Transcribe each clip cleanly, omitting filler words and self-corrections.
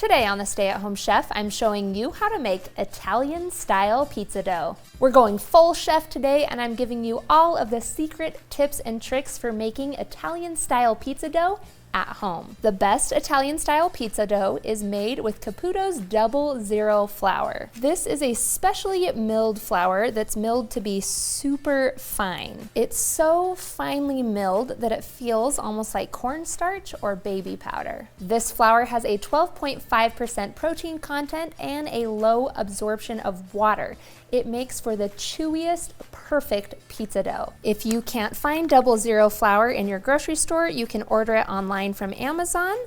Today on the Stay at Home Chef, I'm showing you how to make Italian-style pizza dough. We're going full chef today, and I'm giving you all of the secret tips and tricks for making Italian-style pizza dough at home. The best Italian-style pizza dough is made with Caputo's 00 flour. This is a specially milled flour that's milled to be super fine. It's so finely milled that it feels almost like cornstarch or baby powder. This flour has a 12.5% protein content and a low absorption of water. It makes for the chewiest, perfect pizza dough. If you can't find 00 flour in your grocery store, you can order it online from Amazon,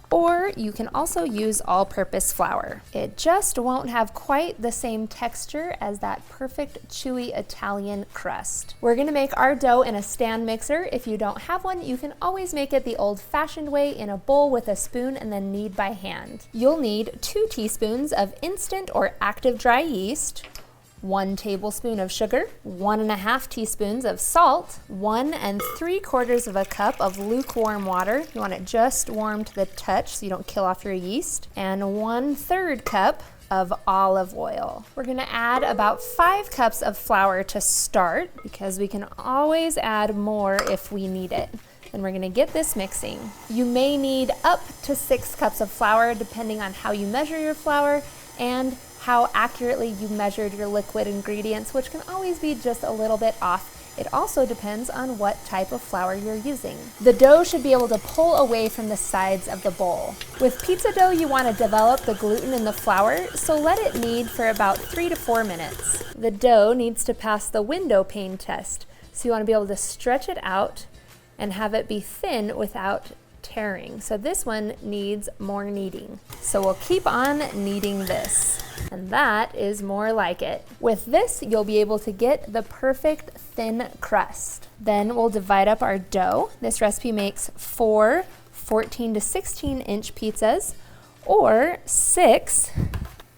or you can also use all-purpose flour. It just won't have quite the same texture as that perfect chewy Italian crust. We're gonna make our dough in a stand mixer. If you don't have one, you can always make it the old-fashioned way in a bowl with a spoon and then knead by hand. You'll need 2 teaspoons of instant or active dry yeast, 1 tablespoon of sugar, 1.5 teaspoons of salt, 1 3/4 cup of lukewarm water. You want it just warm to the touch so you don't kill off your yeast, and 1/3 cup of olive oil. We're gonna add about 5 cups of flour to start because we can always add more if we need it. And we're gonna get this mixing. You may need up to 6 cups of flour depending on how you measure your flour and how accurately you measured your liquid ingredients, which can always be just a little bit off. It also depends on what type of flour you're using. The dough should be able to pull away from the sides of the bowl. With pizza dough, you want to develop the gluten in the flour, so let it knead for about 3 to 4 minutes. The dough needs to pass the windowpane test, so you want to be able to stretch it out and have it be thin without tearing. So this one needs more kneading. So we'll keep on kneading this. And that is more like it. With this, you'll be able to get the perfect thin crust. Then we'll divide up our dough. This recipe makes 4 14 to 16 inch pizzas or 6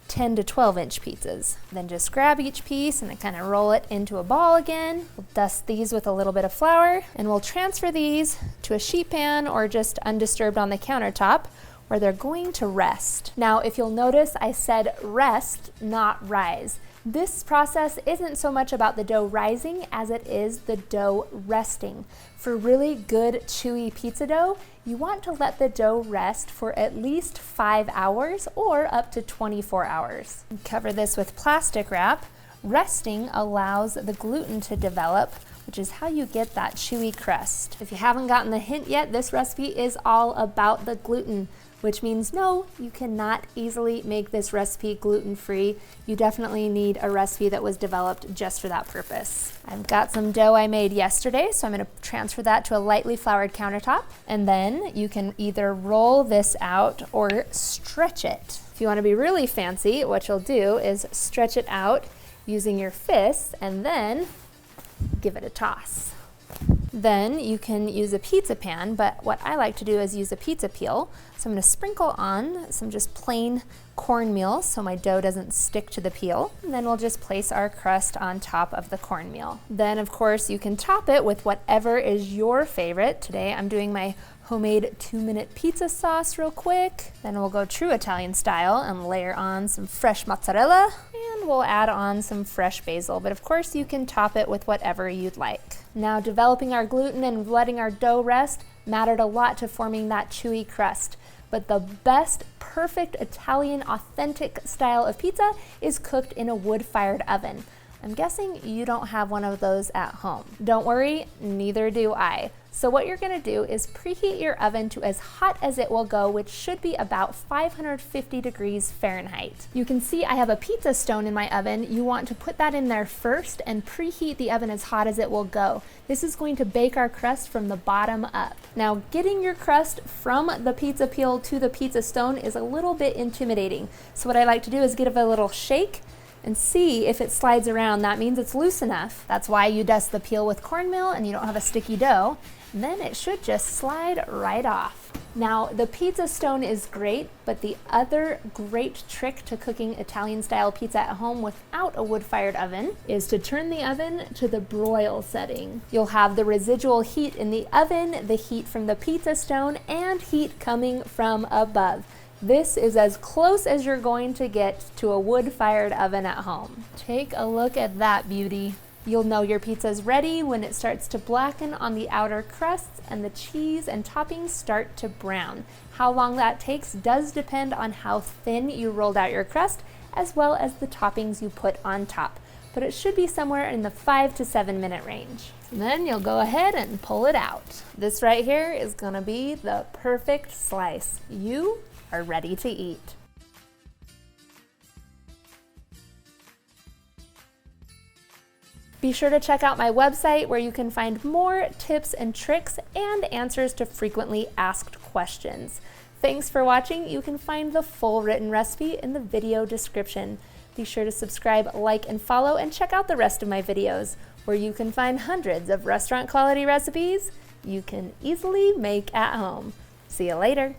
10 to 12 inch pizzas. Then just grab each piece and then kind of roll it into a ball again. We'll dust these with a little bit of flour and we'll transfer these to a sheet pan or just undisturbed on the countertop where they're going to rest. Now, if you'll notice, I said rest, not rise. This process isn't so much about the dough rising as it is the dough resting. For really good chewy pizza dough, you want to let the dough rest for at least 5 hours or up to 24 hours. Cover this with plastic wrap. Resting allows the gluten to develop, which is how you get that chewy crust. If you haven't gotten the hint yet, this recipe is all about the gluten, which means no, you cannot easily make this recipe gluten-free. You definitely need a recipe that was developed just for that purpose. I've got some dough I made yesterday, so I'm gonna transfer that to a lightly floured countertop, and then you can either roll this out or stretch it. If you wanna be really fancy, what you'll do is stretch it out using your fists and then give it a toss. Then you can use a pizza pan, but what I like to do is use a pizza peel. So I'm gonna sprinkle on some just plain cornmeal so my dough doesn't stick to the peel. And then we'll just place our crust on top of the cornmeal. Then of course you can top it with whatever is your favorite. Today I'm doing my homemade 2-minute pizza sauce real quick. Then we'll go true Italian style and layer on some fresh mozzarella, and we'll add on some fresh basil, but of course you can top it with whatever you'd like. Now, developing our gluten and letting our dough rest mattered a lot to forming that chewy crust. But the best, perfect Italian authentic style of pizza is cooked in a wood-fired oven. I'm guessing you don't have one of those at home. Don't worry, neither do I. So what you're gonna do is preheat your oven to as hot as it will go, which should be about 550 degrees Fahrenheit. You can see I have a pizza stone in my oven. You want to put that in there first and preheat the oven as hot as it will go. This is going to bake our crust from the bottom up. Now, getting your crust from the pizza peel to the pizza stone is a little bit intimidating. So what I like to do is give it a little shake and see if it slides around. That means it's loose enough. That's why you dust the peel with cornmeal and you don't have a sticky dough. And then it should just slide right off. Now, the pizza stone is great, but the other great trick to cooking Italian-style pizza at home without a wood-fired oven is to turn the oven to the broil setting. You'll have the residual heat in the oven, the heat from the pizza stone, and heat coming from above. This is as close as you're going to get to a wood-fired oven at home. Take a look at that beauty. You'll know your pizza's ready when it starts to blacken on the outer crusts and the cheese and toppings start to brown. How long that takes does depend on how thin you rolled out your crust, as well as the toppings you put on top. But it should be somewhere in the 5 to 7 minute range. And then you'll go ahead and pull it out. This right here is gonna be the perfect slice. You are ready to eat. Be sure to check out my website where you can find more tips and tricks and answers to frequently asked questions. Thanks for watching. You can find the full written recipe in the video description. Be sure to subscribe, like, and follow, and check out the rest of my videos, where you can find hundreds of restaurant quality recipes you can easily make at home. See you later.